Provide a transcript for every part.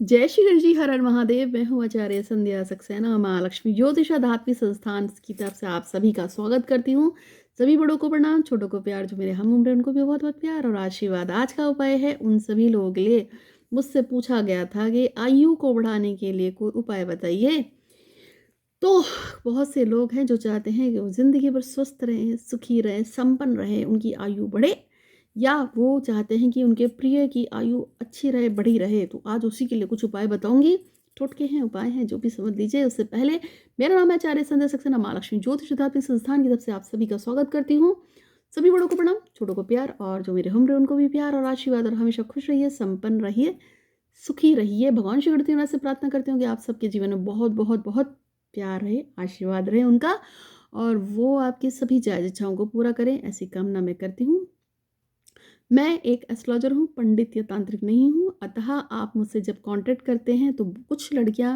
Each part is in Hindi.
जय श्री गणेश जी, हर हर महादेव। मैं हूँ आचार्य संध्या सक्सेना, माँ लक्ष्मी ज्योतिष आध्यात्मिक संस्थान की तरफ से आप सभी का स्वागत करती हूँ। सभी बड़ों को प्रणाम, छोटों को प्यार, जो मेरे हम उम्र उनको भी बहुत बहुत प्यार और आशीर्वाद। आज का उपाय है उन सभी लोगों के लिए। मुझसे पूछा गया था कि आयु को बढ़ाने के लिए कोई उपाय बताइए। तो बहुत से लोग हैं जो चाहते हैं कि वो ज़िंदगी भर स्वस्थ रहें, सुखी रहें, संपन्न रहें, उनकी आयु बढ़े, या वो चाहते हैं कि उनके प्रिय की आयु अच्छी रहे, बढ़ी रहे। तो आज उसी के लिए कुछ उपाय बताऊंगी। टोटके हैं, उपाय हैं, जो भी समझ लीजिए। उससे पहले मेरा नाम है आचार्य संध्या सक्सेना, माँ लक्ष्मी ज्योतिष आध्यात्मिक संस्थान की तरफ से आप सभी का स्वागत करती हूँ। सभी बड़ों को प्रणाम, छोटों को प्यार, और जो मेरे हम उनको भी प्यार और आशीर्वाद। और हमेशा खुश रहिए, संपन्न रहिए, सुखी रहिए। भगवान श्री गणपति से प्रार्थना करती हूँ कि आप सबके जीवन में बहुत बहुत बहुत प्यार रहे, आशीर्वाद रहे उनका, और वो आपकी सभी जायज़ इच्छाओं को पूरा करें, ऐसी कामना मैं करती हूँ। मैं एक एस्ट्रोलॉजर हूँ, पंडित या तांत्रिक नहीं हूँ। अतः आप मुझसे जब कांटेक्ट करते हैं तो कुछ लड़कियाँ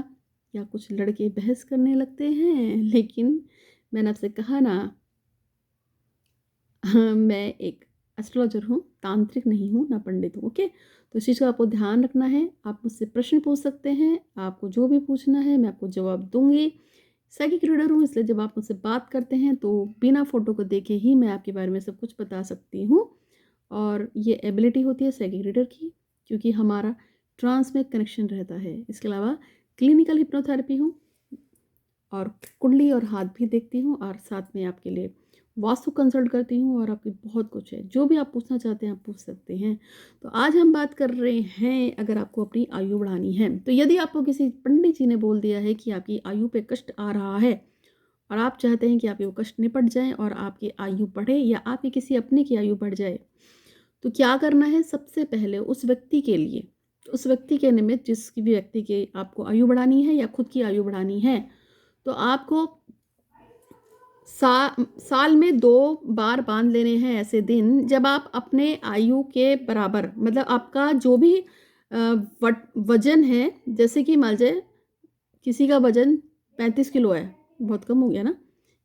या कुछ लड़के बहस करने लगते हैं, लेकिन मैंने आपसे कहा ना, हाँ, मैं एक एस्ट्रोलॉजर हूँ, तांत्रिक नहीं हूँ, ना पंडित हूँ। ओके, तो इस चीज़ का आपको ध्यान रखना है। आप मुझसे प्रश्न पूछ सकते हैं, आपको जो भी पूछना है मैं आपको जवाब दूंगी। साइकिक रीडर हूँ, इसलिए जब आप मुझसे बात करते हैं तो बिना फोटो को देखे ही मैं आपके बारे में सब कुछ बता सकती हूँ। और ये एबिलिटी होती है साइकिक रीडर की, क्योंकि हमारा ट्रांस में कनेक्शन रहता है। इसके अलावा क्लिनिकल हिप्नोथेरेपी हूँ, और कुंडली और हाथ भी देखती हूँ, और साथ में आपके लिए वास्तु कंसल्ट करती हूँ, और आपकी बहुत कुछ है। जो भी आप पूछना चाहते हैं आप पूछ सकते हैं। तो आज हम बात कर रहे हैं, अगर आपको अपनी आयु बढ़ानी है, तो यदि आपको किसी पंडित जी ने बोल दिया है कि आपकी आयु पे कष्ट आ रहा है, और आप चाहते हैं कि आपके वो कष्ट निपट जाए और आपकी आयु बढ़े, या आपकी किसी अपने की आयु बढ़ जाए, तो क्या करना है? सबसे पहले उस व्यक्ति के लिए, उस व्यक्ति के निमित्त, जिस भी व्यक्ति की आपको आयु बढ़ानी है या खुद की आयु बढ़ानी है, तो आपको साल में 2 बार बांध लेने हैं ऐसे दिन, जब आप अपने आयु के बराबर, मतलब आपका जो भी वजन है, जैसे कि मान लीजिए किसी का वजन 35 किलो है, बहुत कम हो गया ना।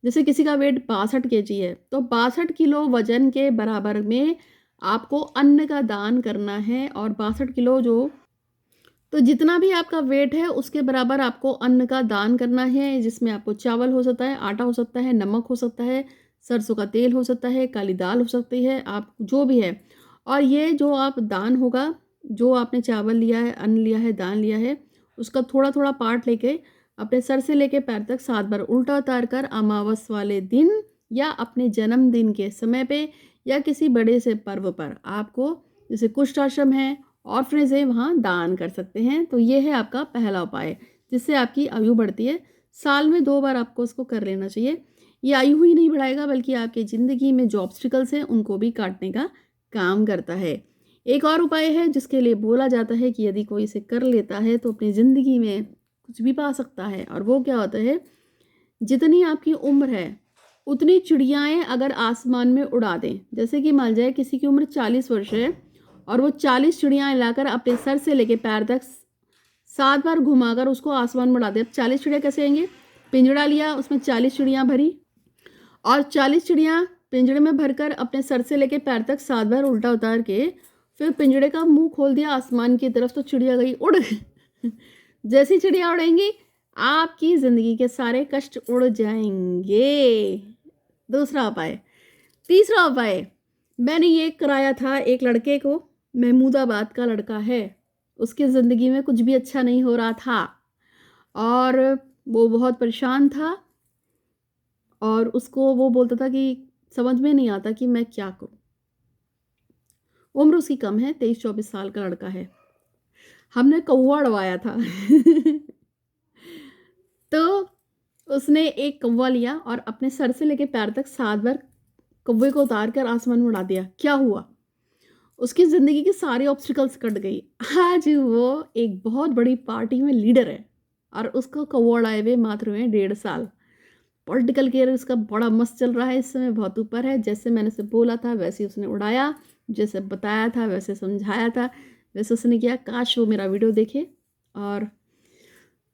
जैसे किसी का वेट 62 केजी है, तो 62 किलो वजन के बराबर में आपको अन्न का दान करना है। और 62 किलो जो, तो जितना भी आपका वेट है उसके बराबर आपको अन्न का दान करना है, जिसमें आपको चावल हो सकता है, आटा हो सकता है, नमक हो सकता है, सरसों का तेल हो सकता है, काली दाल हो सकती है, आप जो भी है। और ये जो आप दान होगा, जो आपने चावल लिया है, अन्न लिया है, दान लिया है, उसका थोड़ा थोड़ा पार्ट लेके अपने सर से लेके पैर तक 7 बार उल्टा उतार कर अमावस वाले दिन, या अपने जन्मदिन के समय पे, या किसी बड़े से पर्व पर, आपको, जैसे कुष्ठ आश्रम है, ऑर्फनेज है, वहाँ दान कर सकते हैं। तो ये है आपका पहला उपाय, जिससे आपकी आयु बढ़ती है। साल में 2 बार आपको उसको कर लेना चाहिए। ये आयु ही नहीं बढ़ाएगा, बल्कि आपकी ज़िंदगी में जो ऑब्स्टिकल्स हैं उनको भी काटने का काम करता है। एक और उपाय है जिसके लिए बोला जाता है कि यदि कोई इसे कर लेता है तो अपनी ज़िंदगी में कुछ भी पा सकता है। और वो क्या होता है? जितनी आपकी उम्र है उतनी चिड़ियाएँ अगर आसमान में उड़ा दें, जैसे कि मान जाए किसी की उम्र 40 वर्ष है, और वो 40 चिड़ियाँ लाकर अपने सर से लेके पैर तक 7 बार घुमाकर उसको आसमान में उड़ा दे। अब 40 चिड़िया कैसे आएंगे? पिंजड़ा लिया, उसमें 40 चिड़ियाँ भरी, और 40 चिड़ियाँ पिंजड़े में भरकर अपने सर से लेके पैर तक 7 बार उल्टा उतार के फिर पिंजड़े का मुंह खोल दिया आसमान की तरफ, तो चिड़िया गई उड़। जैसी चिड़िया उड़ेंगी, आपकी जिंदगी के सारे कष्ट उड़ जाएंगे। दूसरा उपाय। तीसरा उपाय, मैंने ये कराया था एक लड़के को, महमूदाबाद का लड़का है। उसकी ज़िंदगी में कुछ भी अच्छा नहीं हो रहा था, और वो बहुत परेशान था, और उसको वो बोलता था कि समझ में नहीं आता कि मैं क्या करूं। उम्र उसकी कम है, 23-24 साल का लड़का है। हमने कौवा उड़वाया था। तो उसने एक कौवा लिया और अपने सर से लेके पैर तक 7 बार कौवे को उतार कर आसमान में उड़ा दिया। क्या हुआ? उसकी ज़िंदगी की सारी ऑब्स्टिकल्स कट गई। आज वो एक बहुत बड़ी पार्टी में लीडर है, और उसको कौवा उड़ाए हुए मात्र हुए 1.5 साल। पॉलिटिकल कैरियर उसका बड़ा मस्त चल रहा है, इस समय बहुत ऊपर है। जैसे मैंने उसे बोला था वैसे उसने उड़ाया, जैसे बताया था वैसे समझाया था वैसे उसने किया। काश वो मेरा वीडियो देखे, और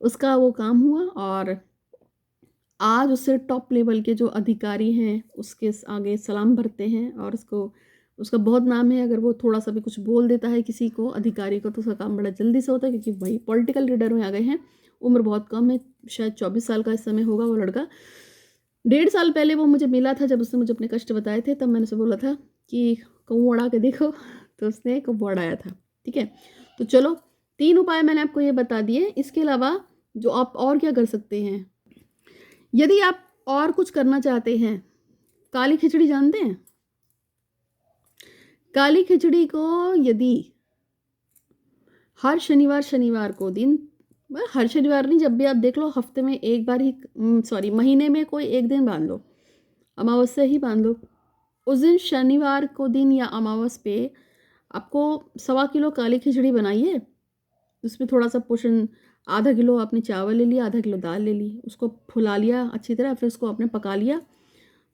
उसका वो काम हुआ। और आज उससे टॉप लेवल के जो अधिकारी हैं उसके आगे सलाम भरते हैं, और उसको उसका बहुत नाम है। अगर वो थोड़ा सा भी कुछ बोल देता है किसी को, अधिकारी को, तो उसका काम बड़ा जल्दी से होता है, क्योंकि वही पॉलिटिकल लीडर में आ गए हैं। उम्र बहुत कम है, शायद 24 साल का इस समय होगा वो लड़का। 1.5 साल पहले वो मुझे मिला था, जब उसने मुझे अपने कष्ट बताए थे, तब मैंने उसे बोला था कि कौवा उड़ा के देखो तो उसने कौवा उड़ाया था। ठीक है, तो चलो 3 उपाय मैंने आपको ये बता दिए। इसके अलावा जो आप और क्या कर सकते हैं, यदि आप और कुछ करना चाहते हैं, काली खिचड़ी जानते हैं? काली खिचड़ी को यदि हर शनिवार शनिवार को दिन, हर शनिवार नहीं, जब भी आप देख लो, हफ्ते में एक बार ही, सॉरी, महीने में कोई एक दिन बांध लो, अमावस्या ही बांध लो। उस दिन शनिवार को दिन या अमावस पे आपको 1.25 किलो काली खिचड़ी बनाइए। उसमें थोड़ा सा पोषण, आधा किलो आपने चावल ले लिया, आधा किलो दाल ले ली, उसको फुला लिया अच्छी तरह, फिर उसको आपने पका लिया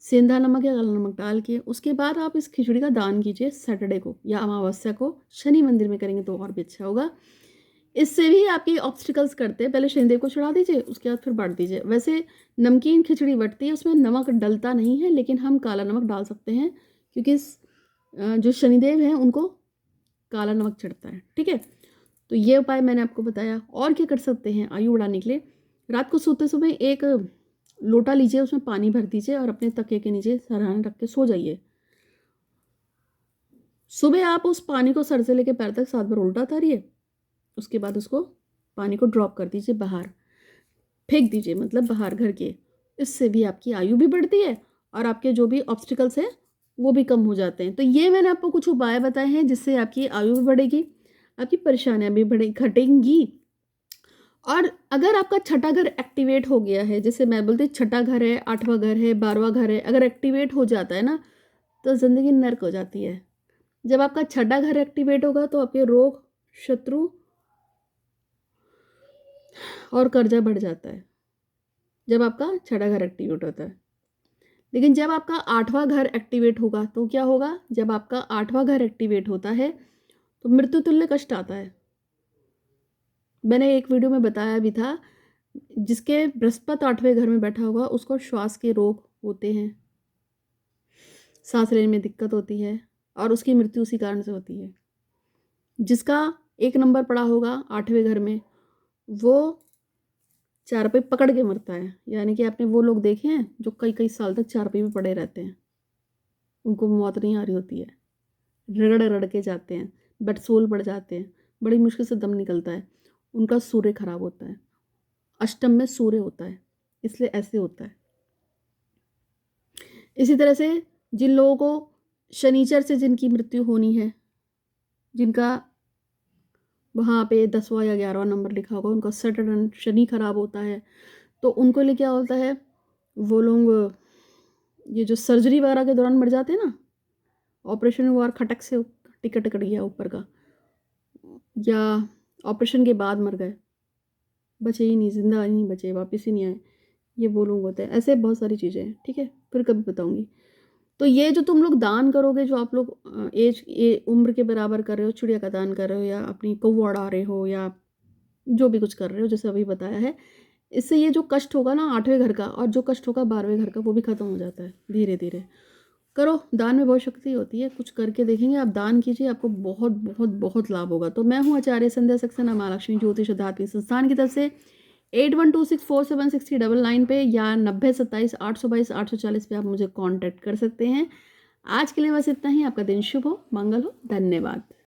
सेंधा नमक या काला नमक डाल के। उसके बाद आप इस खिचड़ी का दान कीजिए सैटरडे को या अमावस्या को। शनि मंदिर में करेंगे तो और भी अच्छा होगा। इससे भी आपके ऑब्स्टिकल्स करते हैं। पहले शनिदेव को चढ़ा दीजिए, उसके बाद फिर बांट दीजिए। वैसे नमकीन खिचड़ी बटती है, उसमें नमक डलता नहीं है, लेकिन हम काला नमक डाल सकते हैं, क्योंकि जो शनिदेव हैं उनको काला नमक चढ़ता है। ठीक है, तो ये उपाय मैंने आपको बताया। और क्या कर सकते हैं आयु बढ़ाने के लिए? रात को सोते समय एक लोटा लीजिए, उसमें पानी भर दीजिए और अपने तकिए के नीचे सरहाने रख के सो जाइए। सुबह आप उस पानी को सर से लेकर पैर तक 7 बार उल्टा उतारिए। उसके बाद उसको पानी को ड्रॉप कर दीजिए, बाहर फेंक दीजिए, मतलब बाहर घर के। इससे भी आपकी आयु भी बढ़ती है और आपके जो भी ऑब्स्टिकल्स हैं वो भी कम हो जाते हैं। तो ये मैंने आपको कुछ उपाय बताए हैं जिससे आपकी आयु भी बढ़ेगी, आपकी परेशानियां भी घटेंगी। और अगर आपका छठा घर एक्टिवेट हो गया है, जैसे मैं बोलती, छठा घर है, 8वां घर है, 12वां घर है, अगर एक्टिवेट हो जाता है ना, तो ज़िंदगी नर्क हो जाती है। जब आपका छठा घर एक्टिवेट होगा तो आपके रोग, शत्रु और कर्जा बढ़ जाता है, जब आपका छठा घर एक्टिवेट होता है। लेकिन जब आपका 8वां घर एक्टिवेट होगा तो क्या होगा? जब आपका 8वां घर एक्टिवेट होता है तो मृत्यु तुल्य कष्ट आता है। मैंने एक वीडियो में बताया भी था, जिसके बृहस्पति 8वें घर में बैठा होगा उसको श्वास के रोग होते हैं, सांस लेने में दिक्कत होती है, और उसकी मृत्यु उसी कारण से होती है। जिसका 1 नंबर पड़ा होगा 8वें घर में, वो चारपाई पकड़ के मरता है। यानी कि आपने वो लोग देखे हैं जो कई कई साल तक चारपाई में पड़े रहते हैं, उनको मौत नहीं आ रही होती है, रगड़ रगड़ के जाते हैं, बेडसोल पड़ जाते हैं, बड़ी मुश्किल से दम निकलता है, उनका सूर्य खराब होता है, अष्टम में सूर्य होता है, इसलिए ऐसे होता है। इसी तरह से जिन लोगों को शनिचर से जिनकी मृत्यु होनी है, जिनका वहाँ पे 10वां या 11वां नंबर लिखा होगा, उनका सैटर्न शनि खराब होता है, तो उनको लिए क्या होता है, वो लोग ये जो सर्जरी वगैरह के दौरान मर जाते हैं ना, ऑपरेशन हुआ और खटक से टिकट कट गया ऊपर का, या ऑपरेशन के बाद मर गए, बचे ही नहीं, जिंदा ही नहीं बचे, वापस ही नहीं आए, ये वो लोग होते हैं। ऐसे बहुत सारी चीज़ें हैं। ठीक है, फिर कभी बताऊंगी। तो ये जो तुम लोग दान करोगे, जो आप लोग उम्र के बराबर कर रहे हो, चिड़िया का दान कर रहे हो, या अपनी कौवा उड़ा रहे हो, या जो भी कुछ कर रहे हो जैसे अभी बताया है, इससे ये जो कष्ट होगा ना 8वें घर का, और जो कष्ट होगा 12वें घर का, वो भी खत्म हो जाता है धीरे धीरे। करो, दान में बहुत शक्ति होती है, कुछ करके देखेंगे, आप दान कीजिए, आपको बहुत बहुत बहुत लाभ होगा। तो मैं हूँ आचार्य संध्या सक्सेना, महालक्ष्मी ज्योतिष आध्यात्मिक संस्थान की तरफ से। 8126476099 पे या 90272822 840 पे आप मुझे कांटेक्ट कर सकते हैं। आज के लिए बस इतना ही। आपका दिन शुभ हो, मंगल हो, धन्यवाद।